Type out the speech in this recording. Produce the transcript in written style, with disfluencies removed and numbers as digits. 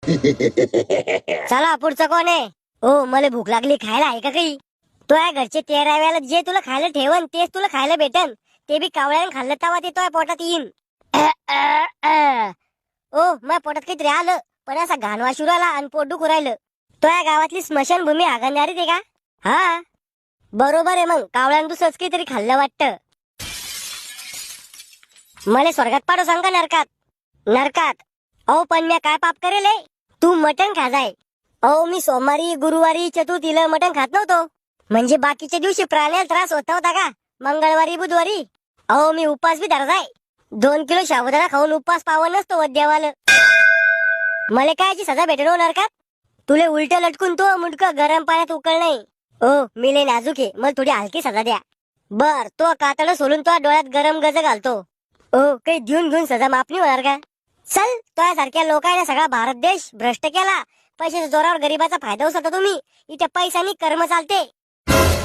चला पुढचं कोण आहे? ओ मला भूक लागली, खायला आहे का काही? तो या घरचे 13 वेळेला जे तुला खायला ठेवन तेच तुला खायला भेटन. ते बी कावळ्यानं खाल्लं तवा ते तो पोटात येईन. ओ माझ्या पोटात काहीतरी आलं, पण असा घाण वास येऊ राहिला आणि पोट दुखू राहिलं. तो या गावातली स्मशानभूमी हागणदारी ते का? हा बरोबर आहे, मग कावळ्यानं दुसरंच काहीतरी खाल्लं वाटतं. मला स्वर्गात पाडो सांग का नरकात? नरकात. अहो पण मी काय पाप करेल? तू मटण खाजाय. अहो मी सोमवारी गुरुवारी चतुर्थीला मटण खात नव्हतो. म्हणजे बाकीच्या दिवशी प्राण्याला त्रास होता होता का? मंगळवारी बुधवारी अहो मी उपास बी धरताय. 2 किलो साबुदाणा खाऊन उपास पावन नसतो देवाला. मला कायची सजा भेटेल नरकात? तुले उलट लटकून तो मुंडक गरम पाण्यात उकळ नाही. ओ मी लय नाजूक आहे, मला थोडी हलकी सजा द्या. बर तो कातड सोलून तो डोळ्यात गरम गज घालतो. ओ काही घेऊन घेऊन सजा माफ नाही होणार का? चल तो सारख्या लोकांना सगळा भारत देश भ्रष्ट केला. पैशाच्या जोरावर गरीबाचा फायदा उचलता तुम्ही. इथे पैशानी कर्म चालते.